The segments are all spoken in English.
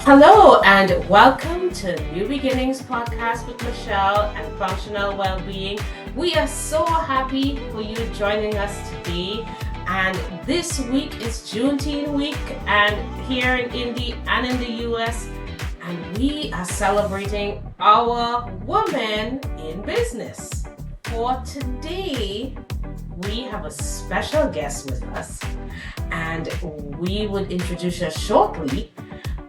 Hello and welcome to New Beginnings Podcast with Michelle and Functional Wellbeing. We are so happy for you joining us today. And this week is Juneteenth week and here in Indy and in the US. And we are celebrating our women in business. For today, we have a special guest with us. And we would introduce her shortly.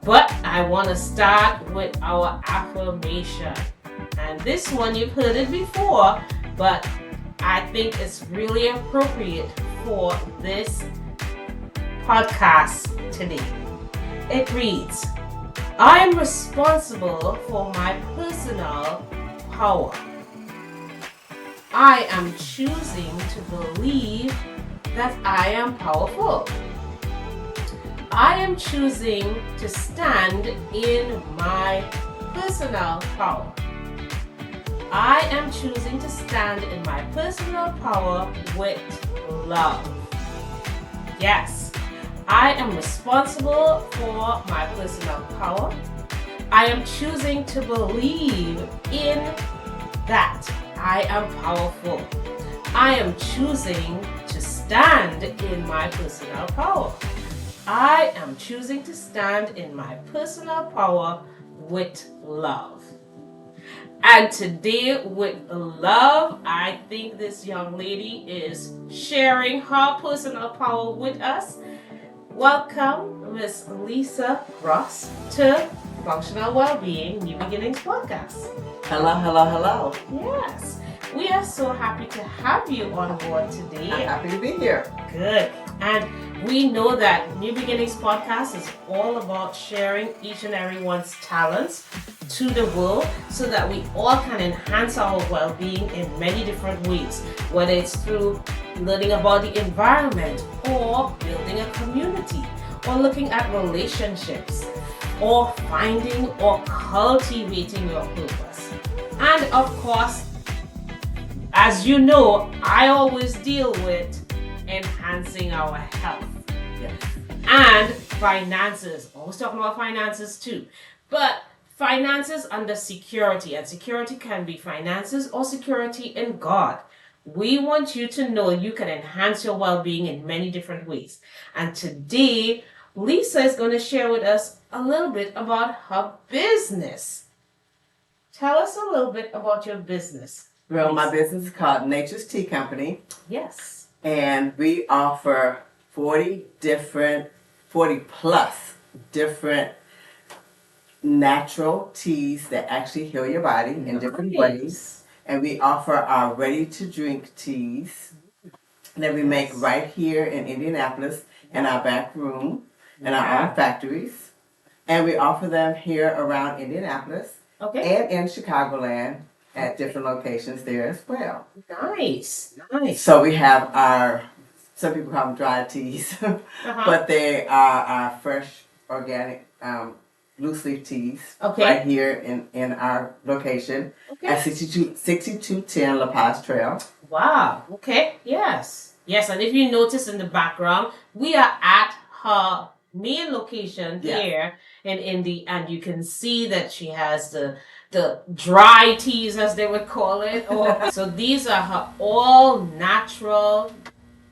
But I want to start with our affirmation. And this one, you've heard it before, but I think it's really appropriate for this podcast today. It reads, I am responsible for my personal power. I am choosing to believe that I am powerful. I am choosing to stand in my personal power. I am choosing to stand in my personal power with love. Yes, I am responsible for my personal power. I am choosing to believe in that I am powerful. I am choosing to stand in my personal power. I am choosing to stand in my personal power with love. And today with love, I think this young lady is sharing her personal power with us. Welcome, Miss Lisa Ross, to Functional Wellbeing New Beginnings Podcast. Hello. Yes, we are so happy to have you on board today. I'm happy to be here. Good. And we know that New Beginnings Podcast is all about sharing each and everyone's talents to the world so that we all can enhance our well-being in many different ways, whether it's through learning about the environment or building a community or looking at relationships or finding or cultivating your purpose. And of course, as you know, I always deal with enhancing our health. Yes. And finances. Always talking about finances too. But finances under security. And security can be finances or security in God. We want you to know you can enhance your well-being in many different ways. And today, Lisa is going to share with us a little bit about her business. Tell us a little bit about your business. Well, my business is called Nature's Tea Company. Yes. And we offer 40 plus different natural teas that actually heal your body in different ways. And we offer our ready-to-drink teas that we make right here in Indianapolis in our back room in our own factories. And we offer them here around Indianapolis and in Chicagoland at different locations there as well. Nice. So we have some people call them dry teas, but they are our fresh, organic, loose leaf teas right here in our location at 6210 La Paz Trail. Wow. Okay. Yes. And if you notice in the background, we are at her main location here in Indy, and you can see that she has the dry teas, as they would call it. So these are her all natural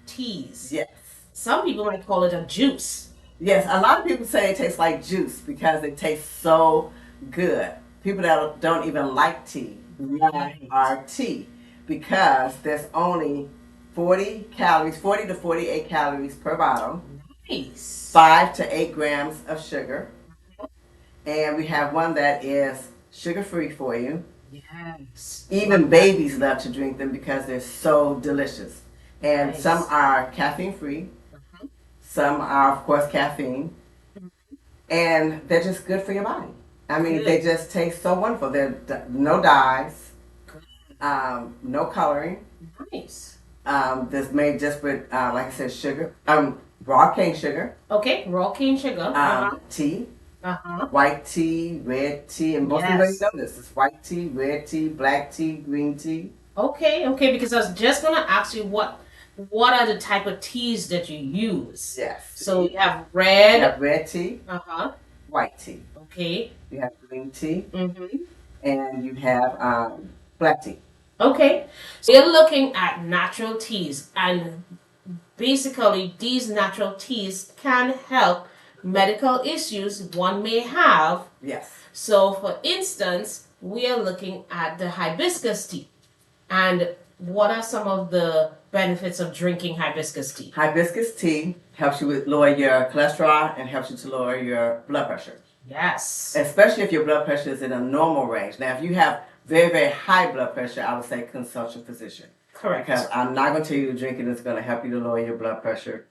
teas. Yes. Some people might call it a juice. Yes, a lot of people say it tastes like juice because it tastes so good. People that don't even like tea love our tea because there's only 40 to 48 calories per bottle. Nice. 5 to 8 grams of sugar. And we have one that is sugar-free for you. Yes. Even babies love to drink them because they're so delicious. And some are caffeine-free. Some are, of course, caffeine. And they're just good for your body. I mean, they just taste so wonderful. They're no dyes, no coloring. Nice. This made just with, like I said, sugar. Raw cane sugar. Okay, raw cane sugar. Tea. White tea, red tea, and most people know this. It's white tea, red tea, black tea, green tea. Okay, because I was just gonna ask you what are the type of teas that you use? Yes. So you have red. You have red tea. white tea. Okay. You have green tea. Mm-hmm. And you have black tea. Okay. So you're looking at natural teas, and basically these natural teas can help medical issues one may have. Yes. So for instance, we are looking at the hibiscus tea. And what are some of the benefits of drinking hibiscus tea? Hibiscus tea helps you with lower your cholesterol and helps you to lower your blood pressure. Yes. Especially if your blood pressure is in a normal range. Now, if you have very, very high blood pressure, I would say consult your physician. Correct. Because I'm not going to tell you to drink it. It's going to help you to lower your blood pressure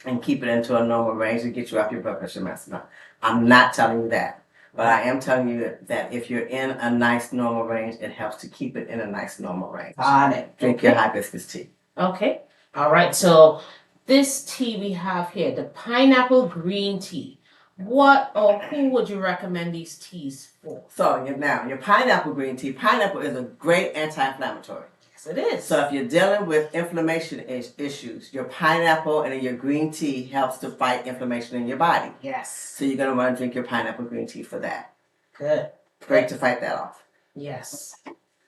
and keep it into a normal range and get you off your blood pressure medicine. I'm not telling you that. But I am telling you that if you're in a nice normal range, it helps to keep it in a nice normal range. Got it. Drink your hibiscus tea. Okay. All right. So this tea we have here, the pineapple green tea. What or who would you recommend these teas for? So now your pineapple green tea. Pineapple is a great anti-inflammatory. Yes, it is. So if you're dealing with inflammation issues, your pineapple and your green tea helps to fight inflammation in your body. Yes. So you're gonna want to drink your pineapple green tea for that. Good. Great to fight that off. Yes.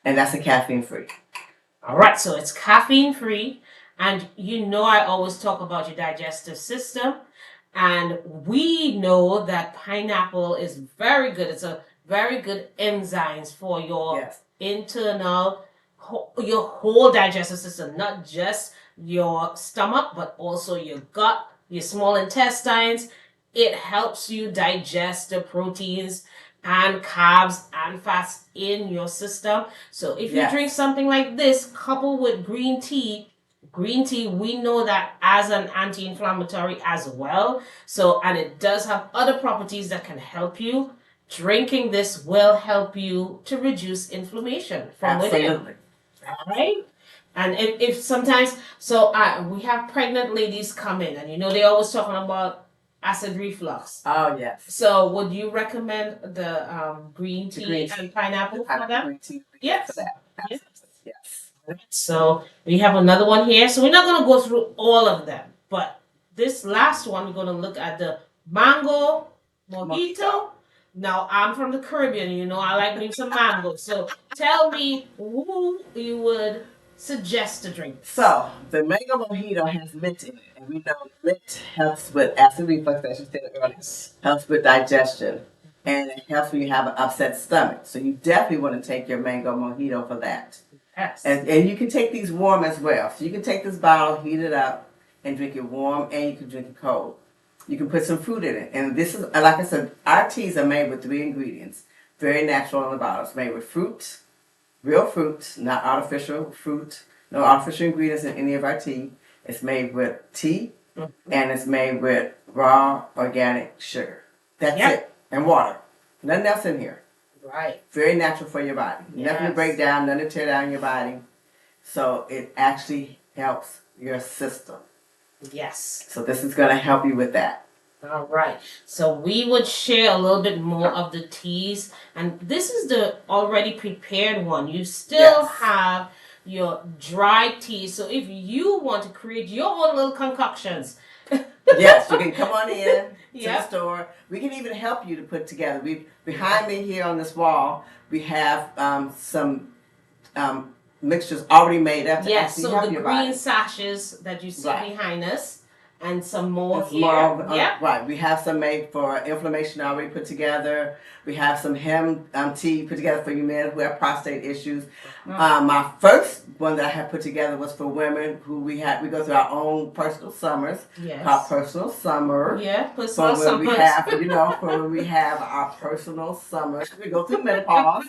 And that's a caffeine free. All right. So it's caffeine free, and you know I always talk about your digestive system. And we know that pineapple is very good. It's a very good enzymes for your internal, your whole digestive system, not just your stomach, but also your gut, your small intestines. It helps you digest the proteins and carbs and fats in your system. So if you drink something like this, coupled with green tea, we know that as an anti-inflammatory as well. So, and it does have other properties that can help you. Drinking this will help you to reduce inflammation from within. All right. And if sometimes, so we have pregnant ladies come in, and you know they're always talking about acid reflux. Oh yes. So would you recommend the green tea and pineapple for that? Green tea Yes. for that. Yes. Yes. So we have another one here. So we're not going to go through all of them, but this last one we're going to look at the mango mojito. Now I'm from the Caribbean, you know I like me some mango. So tell me who you would suggest to drink. So the mango mojito has mint in it, and we know mint helps with acid reflux, as you said earlier, helps with digestion, and it helps when you have an upset stomach. So you definitely want to take your mango mojito for that. Yes. And you can take these warm as well. So you can take this bottle, heat it up, and drink it warm, and you can drink it cold. You can put some fruit in it. And this is, like I said, our teas are made with 3 ingredients. Very natural in the bottle. It's made with fruit, real fruit, not artificial fruit. No artificial ingredients in any of our tea. It's made with tea, and it's made with raw organic sugar. That's it. And water. Nothing else in here. Right. Very natural for your body. Yes. Nothing to break down, nothing to tear down your body. So it actually helps your system. Yes. So this is going to help you with that. All right. So we would share a little bit more of the teas. And this is the already prepared one. You still have your dry tea. So if you want to create your own little concoctions. Yes, you can come on in to the store. We can even help you to put together. Behind me here on this wall, we have some mixtures already made up. Yes, so the green sachets that you see behind us, and some more here. Right, we have some made for inflammation already put together. We have some hemp tea put together for you men who have prostate issues. My first one that I had put together was for women who we go through our own personal summers. Called personal summer. Yeah, personal summers. For when we have our personal summers. We go through menopause,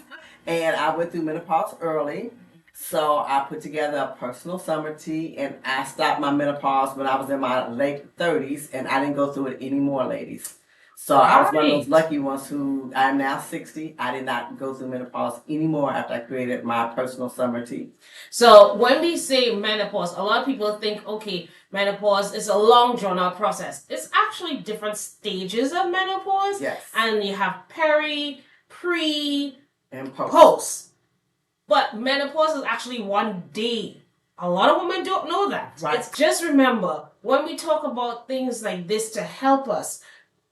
and I went through menopause early. So I put together a personal summer tea, and I stopped my menopause when I was in my late 30s, and I didn't go through it anymore, ladies. So I was one of those lucky ones who, I'm now 60, I did not go through menopause anymore after I created my personal summer tea. So when we say menopause, a lot of people think, okay, menopause is a long drawn out process. It's actually different stages of menopause. Yes. And you have peri, pre, and post. But menopause is actually one day. A lot of women don't know that. Right. It's just remember, when we talk about things like this to help us,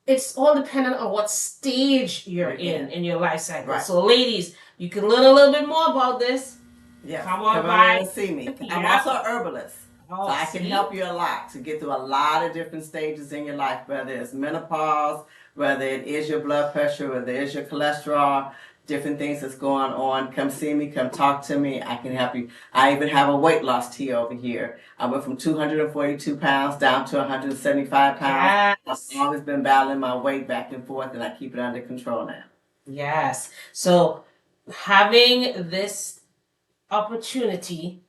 it's all dependent on what stage you're in your life cycle. Right. So, ladies, you can learn a little bit more about this. Yes. Come on by. and see me. I'm Yeah. also an herbalist. Oh, So I can see? help you a lot to get through a lot of different stages in your life, whether it's menopause, whether it is your blood pressure, whether it is your cholesterol, different things that's going on. Come see me, come talk to me. I can help you. I even have a weight loss tea over here. I went from 242 pounds down to 175 pounds. Yes. I've always been battling my weight back and forth, and I keep it under control now. Yes. So having this opportunity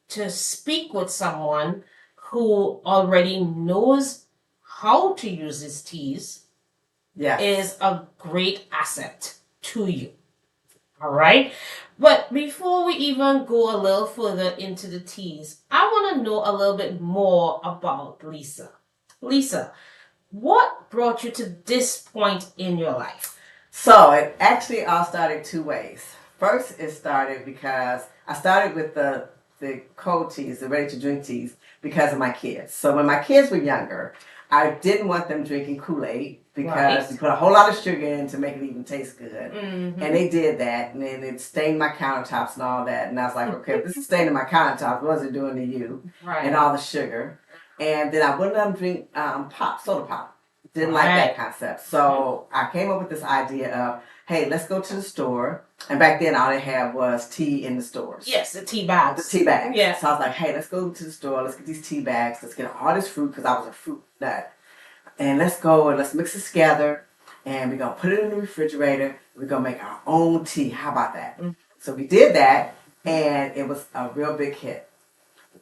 to speak with someone who already knows how to use his teas is a great asset to you. All right. But before we even go a little further into the teas, I want to know a little bit more about Lisa. Lisa, what brought you to this point in your life? So it actually all started two ways. First, it started because I started with the cold teas, the ready to drink teas, because of my kids. So when my kids were younger, I didn't want them drinking Kool-Aid because you put a whole lot of sugar in to make it even taste good. Mm-hmm. And they did that, and then it stained my countertops and all that. And I was like, okay, if this is staining my countertops, what is it doing to you? Right. And all the sugar. And then I wouldn't let them drink soda pop. Didn't like that concept. So I came up with this idea of, hey, let's go to the store. And back then, all they had was tea in the stores. Yes, the tea bags. The tea bags. Yeah. So I was like, hey, let's go to the store. Let's get these tea bags. Let's get all this fruit because I was a fruit nut. And let's go and let's mix it together. And we're going to put it in the refrigerator. We're going to make our own tea. How about that? Mm-hmm. So we did that. And it was a real big hit.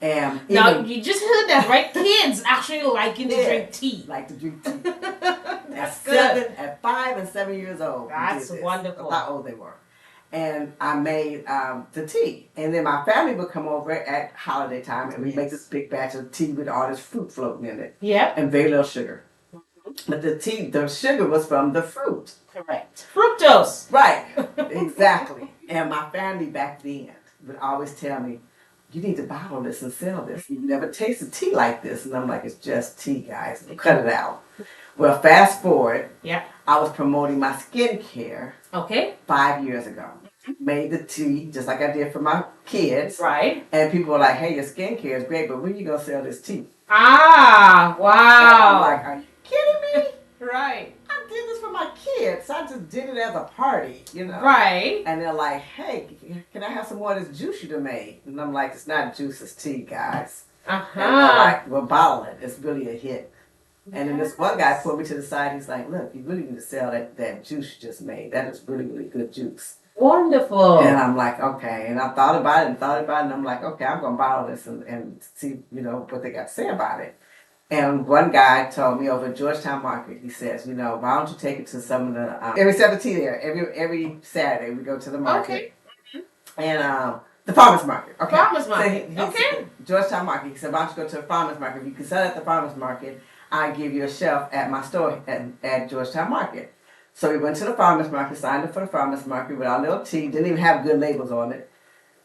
And now, you just heard that, right? Kids actually liking to drink tea. Like to drink tea. That's good. At 5 and 7 years old. That's wonderful. That's how old they were. And I made the tea. And then my family would come over at holiday time and we'd make this big batch of tea with all this fruit floating in it. Yeah. And very little sugar. But the sugar was from the fruit. Correct. Fructose. Right. Exactly. And my family back then would always tell me, you need to bottle this and sell this. You never tasted tea like this. And I'm like, it's just tea, guys. Cut it out. Well, fast forward. Yeah. I was promoting my skincare. Okay. 5 years ago. Made the tea just like I did for my kids. Right. And people were like, hey, your skincare is great, but when are you going to sell this tea? Ah, wow. And I'm like, are you kidding me? Right. I did this for my kids. I just did it as a party, you know. Right. And they're like, hey, can I have some more of this juice you done made? And I'm like, it's not juice, it's tea, guys. Uh-huh. And they're like, well, bottle it. It's really a hit. And then this one guy pulled me to the side. He's like, look, you really need to sell that juice you just made. That is really, really good juice. Wonderful. And I'm like, okay. And I thought about it, and I'm like, okay, I'm going to bottle this and see, what they got to say about it. And one guy told me over at Georgetown Market, he says, why don't you take it to some of the, every Saturday there, every Saturday we go to the market. Okay. And the farmer's market. Okay. Farmer's market. So Okay. Georgetown Market. He said, why don't you go to the farmer's market? If you can sell at the farmer's market, I give you a shelf at my store at Georgetown Market. So we went to the farmer's market, signed up for the farmer's market with our little tea, didn't even have good labels on it.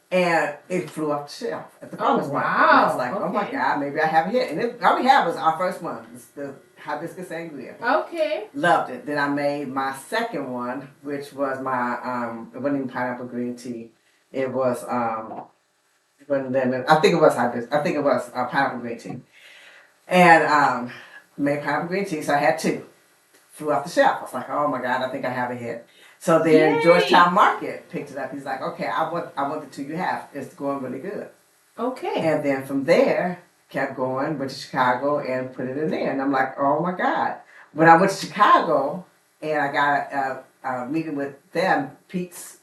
And it flew off the shelf at the farmer's market. And I was like, oh my God, maybe I have a hit. And all we had was our first one, the hibiscus sangria. Okay. Loved it. Then I made my second one, which was my, it wasn't even pineapple green tea. It was, it wasn't lemon. I think it was hibiscus. I think it was pineapple green tea. And made pineapple green tea, so I had two. Flew off the shelf. I was like, oh my God, I think I have a hit. So then Yay. Georgetown Market picked it up. He's like, okay, I want the two you have. It's going really good. Okay. And then from there, kept going, went to Chicago and put it in there. And I'm like, oh my God. When I went to Chicago and I got a meeting with them, Pete's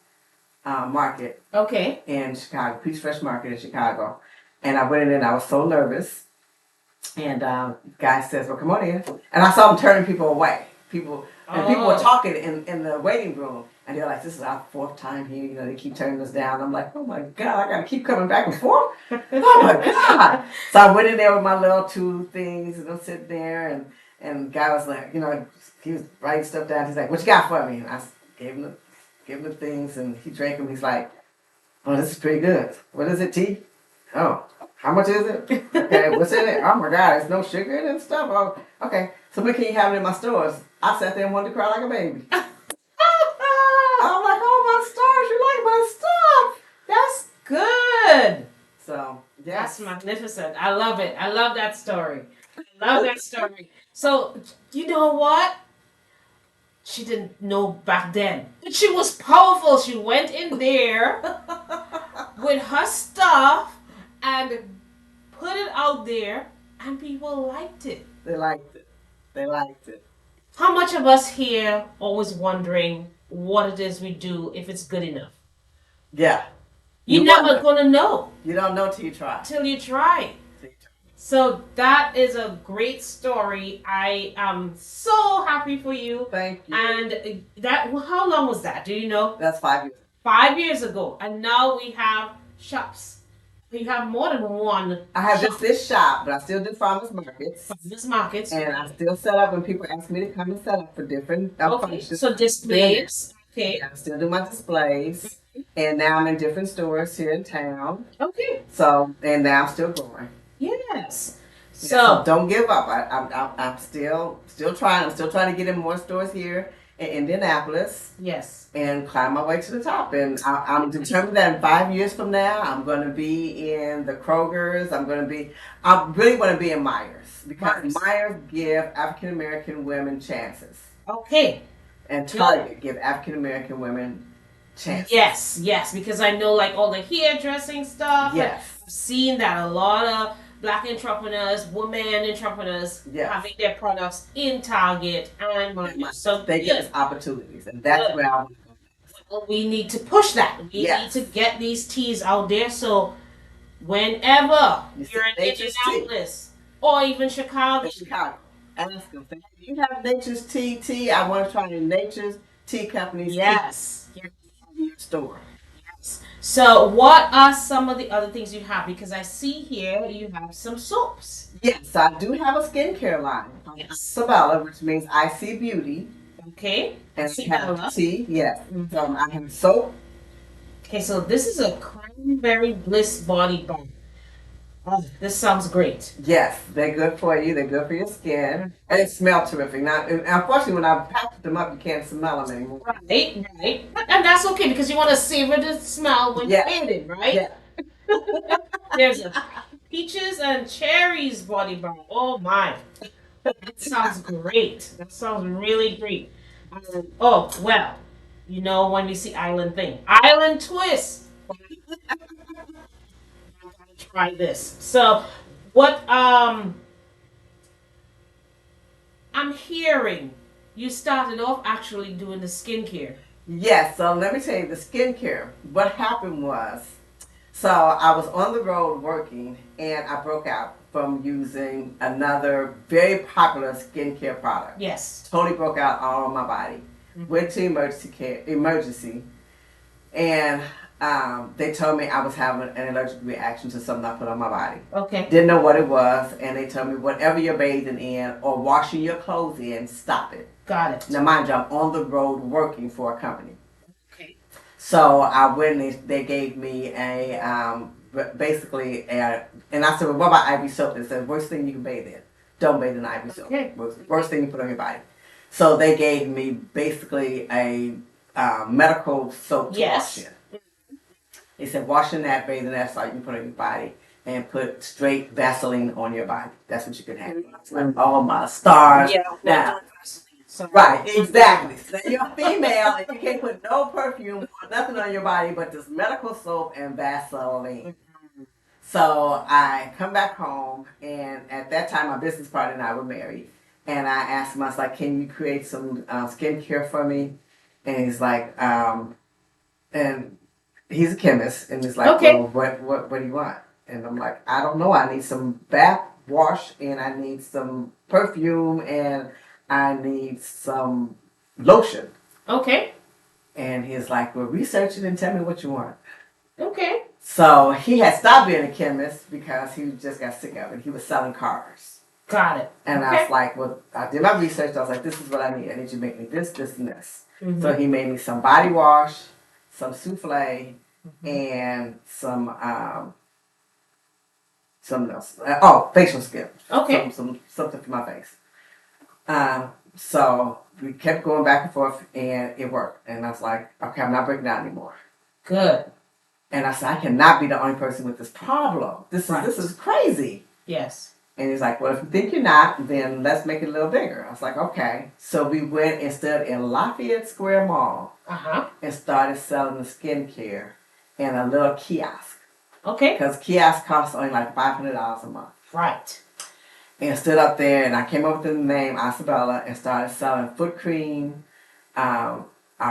Market. Okay. In Chicago, Pete's Fresh Market in Chicago. And I went in there and I was so nervous. And guy says, well, come on in. And I saw him turning people away. People were talking in the waiting room. And they're like, this is our fourth time here. They keep turning us down. I'm like, oh my God, I got to keep coming back and forth. Oh my God. So I went in there with my little two things and I'm sitting there. And the guy was like, he was writing stuff down. He's like, what you got for me? And I gave him the things and he drank them. He's like, oh, this is pretty good. What is it, tea? Oh, How much is it? Okay, what's in it? Oh my God, there's no sugar in it and stuff. Oh, okay. So when can you have it in my stores? I sat there and wanted to cry like a baby. I'm like, oh, my stars, you like my stuff. That's good. So, That's yes. magnificent. I love it. I love that story. I love that story. So, you know what? She didn't know back then. But she was powerful. She went in there with her stuff and put it out there, and people liked it. They liked it. They liked it. How much of us here always wondering what it is we do, if it's good enough? Yeah. You're never gonna know You don't know till you try. till you try. So that is a great story. I am so happy for you. Thank you. And that, how long was that? Do you know? That's 5 years. 5 years ago. And now we have shops. We have more than one. I have just this shop, but I still do farmers markets. Farmers markets. And I still set up when people ask me to come and set up for different Okay, functions. so displays. Okay. I still do my displays. And now I'm in different stores here in town. Okay. So, and now I'm still growing. Yes. So So don't give up. I'm still trying. I'm still trying to get in more stores here in Indianapolis yes. and climb my way to the top. And I'm determined that in 5 years from now, I'm going to be in the Kroger's. I really want to be in Meijer's because Meijer's give African American women chances, Okay. and Target give African American women chances. Yes, yes, because I know like all the hairdressing stuff. Yes. I've seen that a lot of Black entrepreneurs, women entrepreneurs, Yes. having their products in Target and Meijer. So They give us opportunities, and that's where I want to go. we need to push that. We Yes. need to get these teas out there. So whenever You see you're in Nature's Indianapolis or even Chicago, In Chicago. Ask them, say, do you have Nature's Tea? I want to try the Nature's Tea Company's yes. tea in your store. So what are some of the other things you have? Because I see here you have some soaps. Yes, I do have a skincare line. Yes. Asebella, which means I see beauty. Okay. And we Asebella. have tea, yes. I have soap. Okay, so this is a cranberry bliss body balm. Oh, this sounds great. Yes, they're good for you. They're good for your skin. And they smell terrific. Now, unfortunately, when I packed them up, you can't smell them anymore. Right, right. And that's okay because you want to savor the smell when Yeah. you're in it, right? Yeah. There's a peaches and cherries body balm. Oh my. That sounds great. That sounds really great. Oh, well, you know when we see Island Thing. Island Twist. Try this. So, what I'm hearing you started off actually doing the skincare. Yes, so let me tell you the skincare. What happened was, so I was on the road working and I broke out from using another very popular skincare product. Yes. Totally broke out all on my body. Went to emergency, and they told me I was having an allergic reaction to something I put on my body. Okay. Didn't know what it was, and they told me whatever you're bathing in or washing your clothes in, stop it. Got it. Now mind you, I'm on the road working for a company. Okay. So I went and they gave me and I said, well, what about Ivy soap? They said, worst thing you can bathe in. Don't bathe in Ivy soap. Okay. Worst thing you put on your body. So they gave me basically a medical soap to wash in. They said, wash in that, bathe in that, so you can put on your body and put straight Vaseline on your body. That's what you can have. Like, oh my stars. Yeah. Now, So, right, exactly. So you're female and you can't put no perfume or nothing on your body but this medical soap and Vaseline. So I come back home, and at that time my business partner and I were married. And I asked him, I was like, can you create some skincare for me? And he's like, and he's a chemist. And he's like, okay. well, what do you want? And I'm like, I don't know. I need some bath wash, and I need some perfume, and I need some lotion. Okay. And he's like, well, research it and tell me what you want. Okay. So he had stopped being a chemist because he just got sick of it. He was selling cars. Got it. And okay. I was like, well, I did my research. I was like, this is what I need. I need you to make me this, this, and this. Mm-hmm. So he made me some body wash, some souffle, and some Something else. Facial skin. Okay. Something for my face. So we kept going back and forth, and it worked. And I was like, okay, I'm not breaking down anymore. Good. And I said, I cannot be the only person with this problem. This is crazy. Yes. And he's like, well, if you think you're not, then let's make it a little bigger. I was like, okay. So we went and stood in Lafayette Square Mall and started selling the skincare in a little kiosk. Okay. Because kiosk costs only like $500 a month. Right. And stood up there, and I came up with the name Asebella and started selling foot cream, our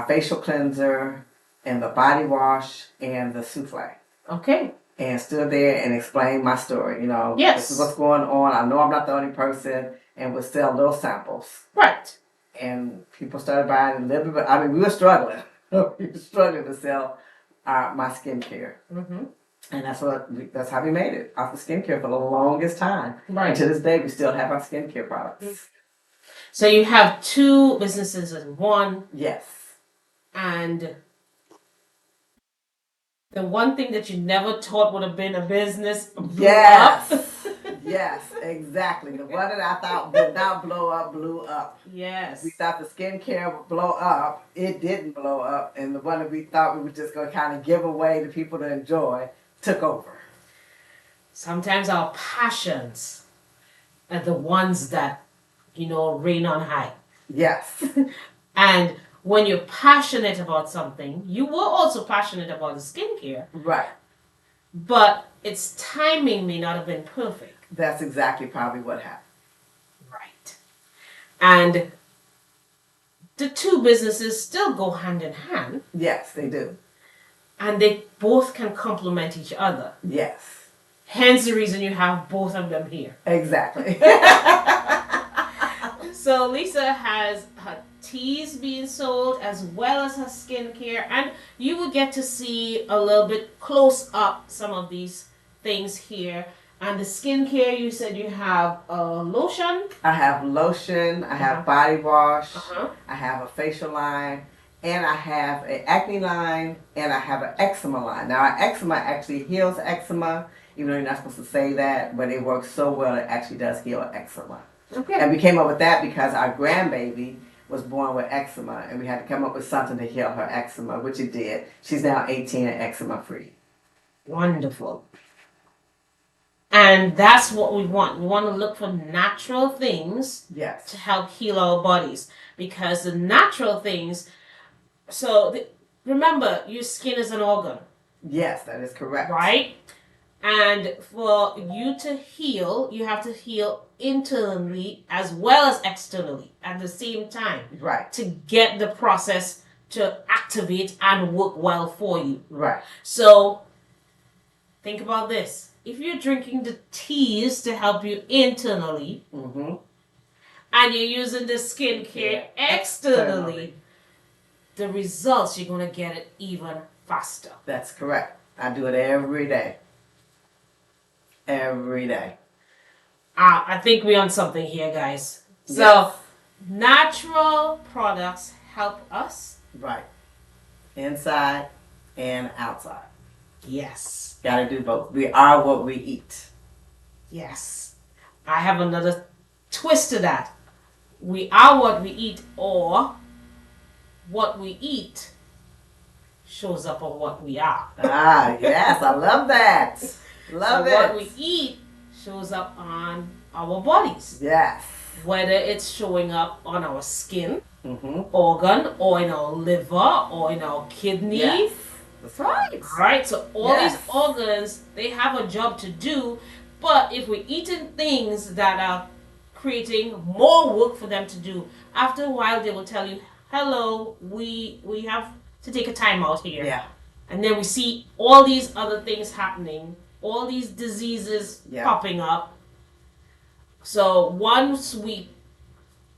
facial cleanser, and the body wash, and the souffle. Okay. And stood there and explained my story. You know, yes. This is what's going on. I know I'm not the only person, and would sell little samples. Right. And people started buying a little bit. I mean, we were struggling. We were struggling to sell my skincare. Mm-hmm. And that's how we made it, off of skincare for the longest time. Right. And to this day, we still have our skincare products. So you have 2 businesses in one. Yes. And the one thing that you never thought would have been a business blew yes. up. Yes, exactly. The one that I thought would not blow up, blew up. Yes. We thought the skincare would blow up. It didn't blow up. And the one that we thought we were just going to kind of give away to people to enjoy took over. Sometimes our passions are the ones that, reign on high. Yes. And when you're passionate about something, you were also passionate about the skincare. Right. But its timing may not have been perfect. That's exactly probably what happened. Right. And the 2 businesses still go hand in hand. Yes, they do. And they both can complement each other. Yes. Hence the reason you have both of them here. Exactly. So Lisa has her teas being sold as well as her skincare, and you will get to see a little bit close up some of these things here. And the skincare, you said you have a lotion. I have lotion, I have body wash, I have a facial line, and I have an acne line, and I have an eczema line. Now, our eczema actually heals eczema, even though you're not supposed to say that, but it works so well, it actually does heal eczema. Okay. And we came up with that because our grandbaby was born with eczema, and we had to come up with something to heal her eczema, which it did. She's now 18 and eczema free. Wonderful. And that's what we want. We want to look for natural things to help heal our bodies. Because the natural things, remember, your skin is an organ. Yes, that is correct. Right? And for you to heal, you have to heal internally as well as externally at the same time. Right. To get the process to activate and work well for you. Right. So, think about this. If you're drinking the teas to help you internally, and you're using the skincare externally, the results, you're going to get it even faster. That's correct. I do it every day. Every day. I think we're on something here, guys. So, natural products help us. Right. Inside and outside. Yes. Gotta do both. We are what we eat. Yes. I have another twist to that. We are what we eat, or what we eat shows up on what we are. Ah, yes. I love that. Love it. What we eat shows up on our bodies. Yes. Whether it's showing up on our skin, organ, or in our liver, or in our kidney. Yes. That's right. Right? So all these organs, they have a job to do, but if we're eating things that are creating more work for them to do, after a while they will tell you, hello, we have to take a time out here. Yeah. And then we see all these other things happening, all these diseases popping up. So once we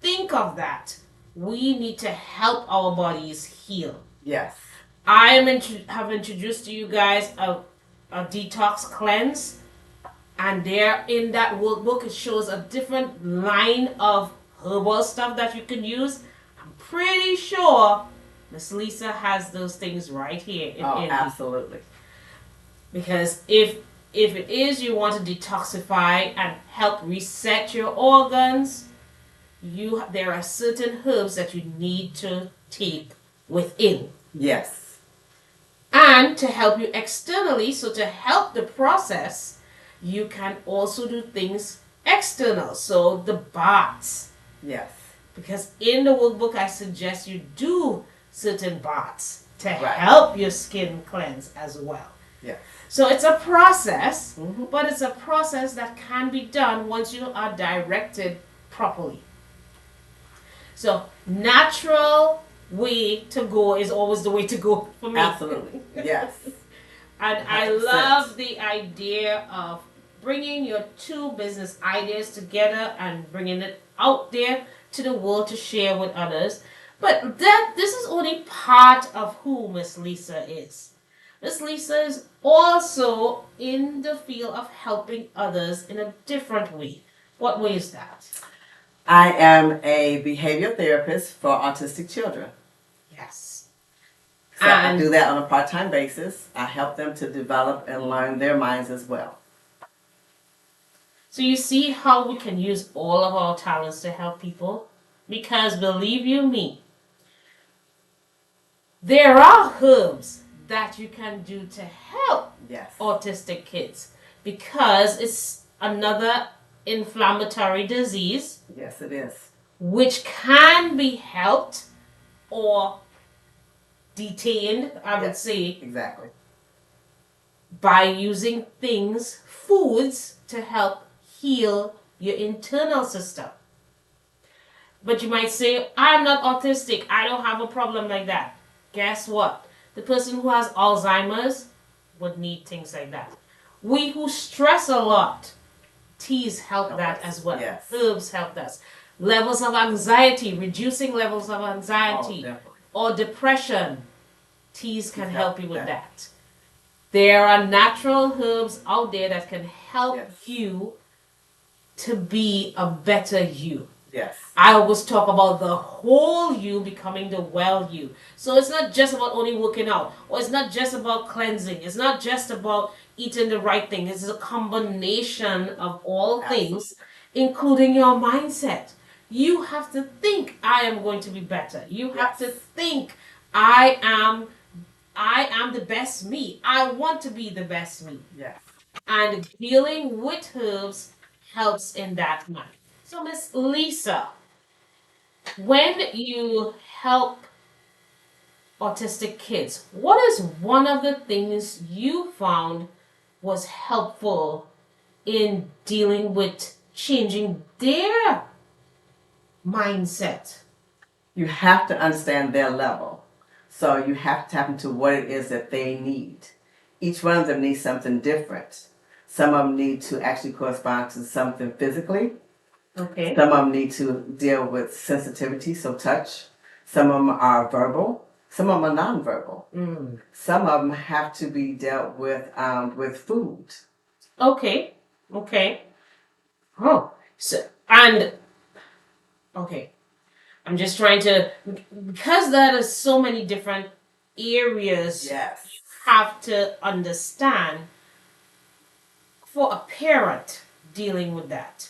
think of that, we need to help our bodies heal. Yes. I have introduced to you guys a detox cleanse, and there in that workbook it shows a different line of herbal stuff that you can use. I'm pretty sure Miss Lisa has those things right here in Indy. Absolutely. Because if If it is you want to detoxify and help reset your organs, there are certain herbs that you need to take within. Yes. And to help you externally, so to help the process, you can also do things external. So the baths. Yes. Because in the workbook, I suggest you do certain baths to Right. help your skin cleanse as well. Yeah. So it's a process, Mm-hmm. but it's a process that can be done once you are directed properly. So natural way to go is always the way to go for me. Absolutely. Yes. And I 100%. love the idea of bringing your two business ideas together and bringing it out there to the world to share with others. But this is only part of who Miss Lisa is. Miss Lisa is also in the field of helping others in a different way. What way is that? I am a behavior therapist for autistic children. Yes. So I do that on a part-time basis. I help them to develop and learn their minds as well. So you see how we can use all of our talents to help people? Because believe you me, there are herbs that you can do to help Yes. autistic kids because it's another inflammatory disease Yes, it is. which can be helped or detained, I would Yes. say, Exactly. by using things, foods, to help heal your internal system. But you might say, I'm not autistic, I don't have a problem like that. Guess what? The person who has Alzheimer's would need things like that. We who stress a lot, teas help that as well. Yes. Herbs help us. Levels of anxiety, reducing levels of anxiety definitely. or depression, teas can Teas help help you with that. that. There are natural herbs out there that can help Yes. you to be a better you. Yes. I always talk about the whole you becoming the well you. So it's not just about only working out, or it's not just about cleansing. It's not just about eating the right thing. It's a combination of all things, including your mindset. You have to think, I am going to be better. You have to think, I am the best me. I want to be the best me. Yes. And dealing with herbs helps in that manner. So, Miss Lisa, when you help autistic kids, what is one of the things you found was helpful in dealing with changing their mindset? You have to understand their level. So you have to tap into what it is that they need. Each one of them needs something different. Some of them need to actually correspond to something physically. Okay. Some of them need to deal with sensitivity, so touch. Some of them are verbal. Some of them are nonverbal. Some of them have to be dealt with food. Okay. Oh, okay. I'm just trying to, because there are so many different areas. Yes. You have to understand for a parent dealing with that.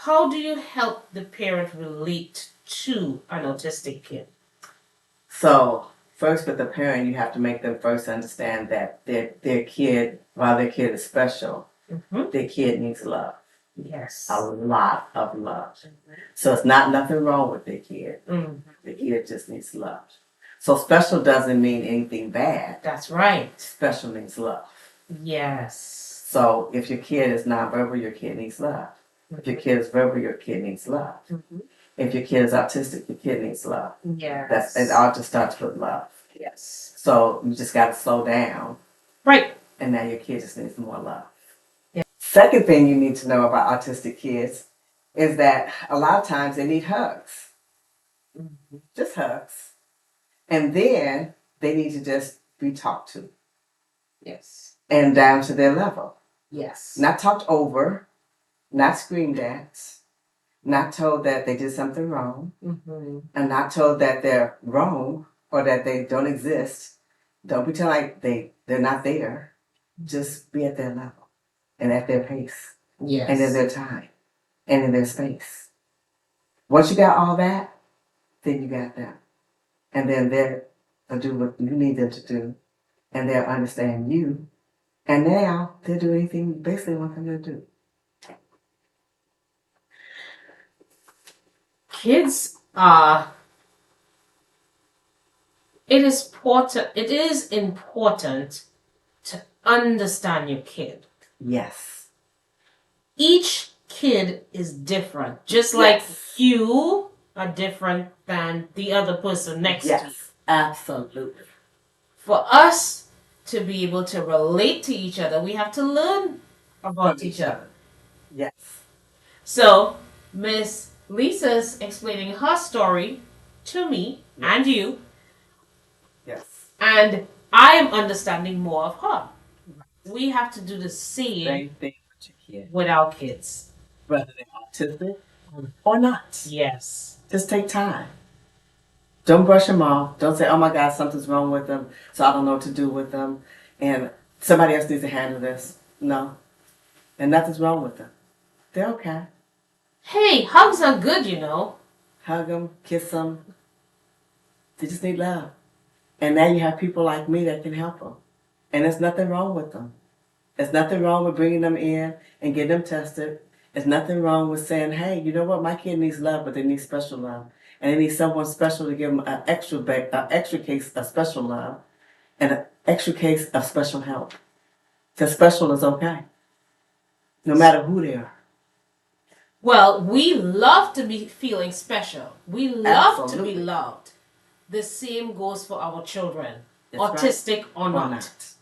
How do you help the parent relate to an autistic kid? So first, with the parent, you have to make them first understand that their kid, while their kid is special, their kid needs love. Yes. A lot of love. So it's not nothing wrong with their kid. The kid just needs love. So special doesn't mean anything bad. That's right. Special means love. Yes. So if your kid is nonverbal, your kid needs love. If your kid is verbal, your kid needs love. If your kid is autistic, your kid needs love. Yes. It all just starts with love. Yes. So you just got to slow down. Right. And now your kid just needs more love. Yeah. Second thing you need to know about autistic kids is that a lot of times they need hugs. Just hugs. And then they need to just be talked to. Yes. And down to their level. Yes. Not talked over, not screamed at, not told that they did something wrong, and not told that they're wrong or that they don't exist. Don't pretend like they're not there. Just be at their level. and at their pace Yes. and in their time and in their space. Once you got all that, then you got them. And then they'll do what you need them to do, and they'll understand you. And now they'll do anything you basically want them to do. Kids are. It is important to understand your kid. Yes. Each kid is different, just like you are different than the other person next to you. Yes, absolutely. For us to be able to relate to each other, we have to learn about each other. Yes. So, Miss Lisa's explaining her story to me and you. Yes. And I am understanding more of her. We have to do the same thing with your kid. with our kids. Whether they're autistic or not. Yes. Just take time. Don't brush them off. Don't say, oh my God, something's wrong with them, so I don't know what to do with them. And somebody else needs to handle this. No. And nothing's wrong with them. They're okay. Hey, hugs are good, you know. Hug them, kiss them. They just need love. And now you have people like me that can help them. And there's nothing wrong with them. There's nothing wrong with bringing them in and getting them tested. There's nothing wrong with saying, hey, you know what? My kid needs love, but they need special love. And they need someone special to give them an extra case of special love and an extra case of special help. Because special is okay, no matter who they are. Well, we love to be feeling special. We love to be loved. The same goes for our children, autistic or not.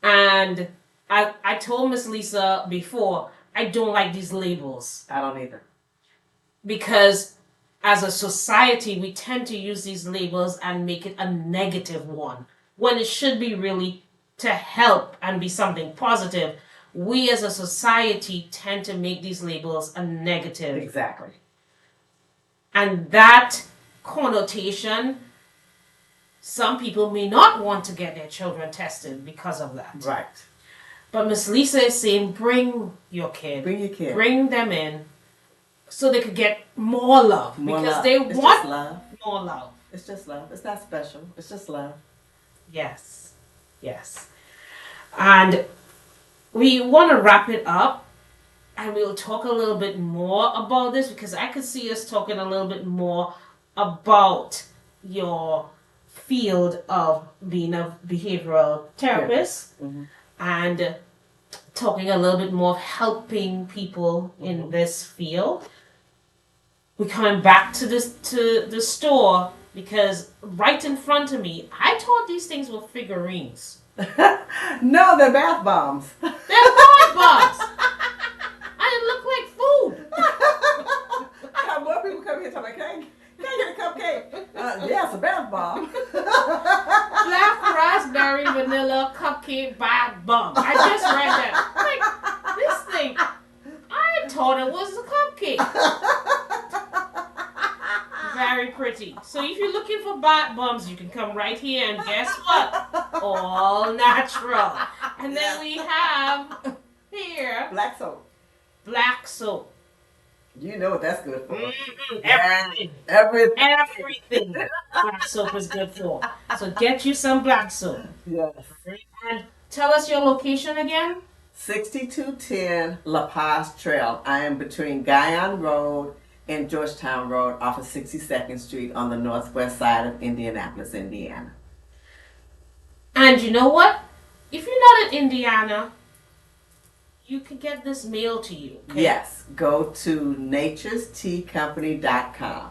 And I told Miss Lisa before, I don't like these labels. I don't either. Because as a society, we tend to use these labels and make it a negative one, when it should be really to help and be something positive. We as a society tend to make these labels a negative. Exactly. And that connotation, some people may not want to get their children tested because of that. Right. But Miss Lisa is saying, bring your kid. Bring your kid. Bring them in so they could get more love. They it's want just love. more love. It's just love. It's not special. It's just love. Yes. Yes. And we want to wrap it up, and we'll talk a little bit more about this, because I could see us talking a little bit more about your field of being a behavioral therapist, and talking a little bit more of helping people in this field. We're coming back to the store, because right in front of me, I thought these things were figurines. No, they're bath bombs. They're bath bombs. And it looked like food. I have more people come here and tell me, can I get a cupcake? Yeah, it's a bath bomb. Black raspberry vanilla cupcake bath bomb. I just read that. Like, this thing, I thought it was a cupcake. Very pretty. So if you're looking for bath bombs, you can come right here, and guess what? All natural. And then we have here Black soap. black soap. You know what that's good for. Everything. Everything black soap is good for. So get you some black soap. Yes. And tell us your location again. 6210 La Paz Trail. I am between Guyon Road and Georgetown Road off of 62nd Street on the northwest side of Indianapolis, Indiana. And you know what? If you're not in Indiana, you can get this mailed to you. Okay? Yes. Go to naturesteacompany.com.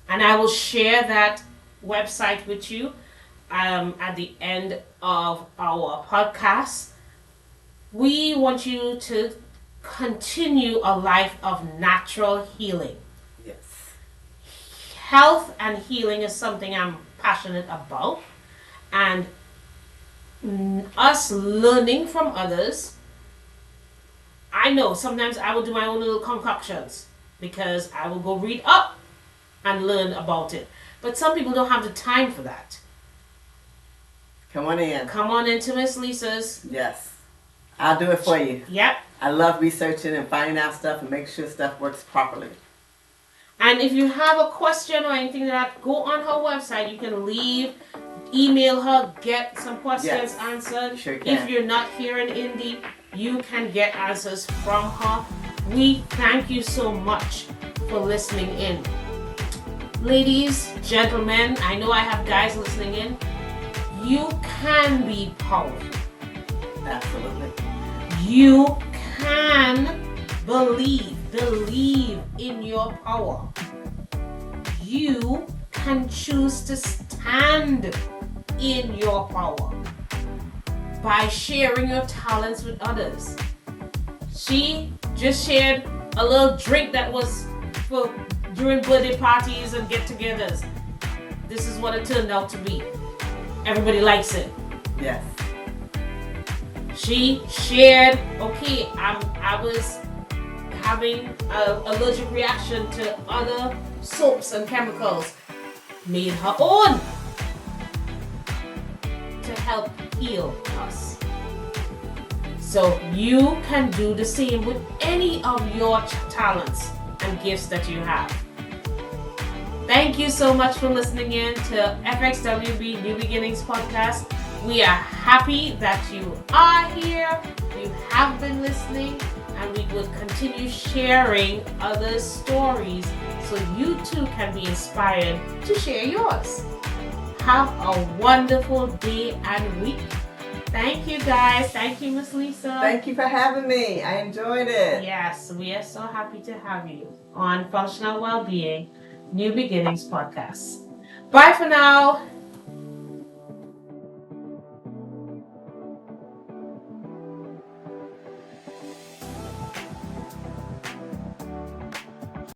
And I will share that website with you at the end of our podcast. We want you to continue a life of natural healing. Yes. Health and healing is something I'm passionate about. And us learning from others, I know sometimes I will do my own little concoctions, because I will go read up and learn about it. But some people don't have the time for that. Come on in. Come on into Miss Lisa's. Yes. I'll do it for you. Yep. I love researching and finding out stuff and make sure stuff works properly. And if you have a question or anything like that, go on her website. You can email her, get some questions answered. Sure can. If you're not here in Indy, you can get answers from her. We thank you so much for listening in. Ladies, gentlemen, I know I have guys listening in. You can be powerful. Absolutely. You can believe in your power. You can choose to stand in your power by sharing your talents with others. She just shared a little drink that was for during birthday parties and get-togethers. This is what it turned out to be. Everybody likes it. Yes. She shared, okay, I was having an allergic reaction to other soaps and chemicals. Made her own to help heal us. So you can do the same with any of your talents and gifts that you have. Thank you so much for listening in to FXWB New Beginnings Podcast. We are happy that you are here, you have been listening, and we will continue sharing other stories so you too can be inspired to share yours. Have a wonderful day and week. Thank you guys. Thank you, Miss Lisa. Thank you for having me. I enjoyed it. Yes, we are so happy to have you on Functional Wellbeing New Beginnings Podcast. Bye for now.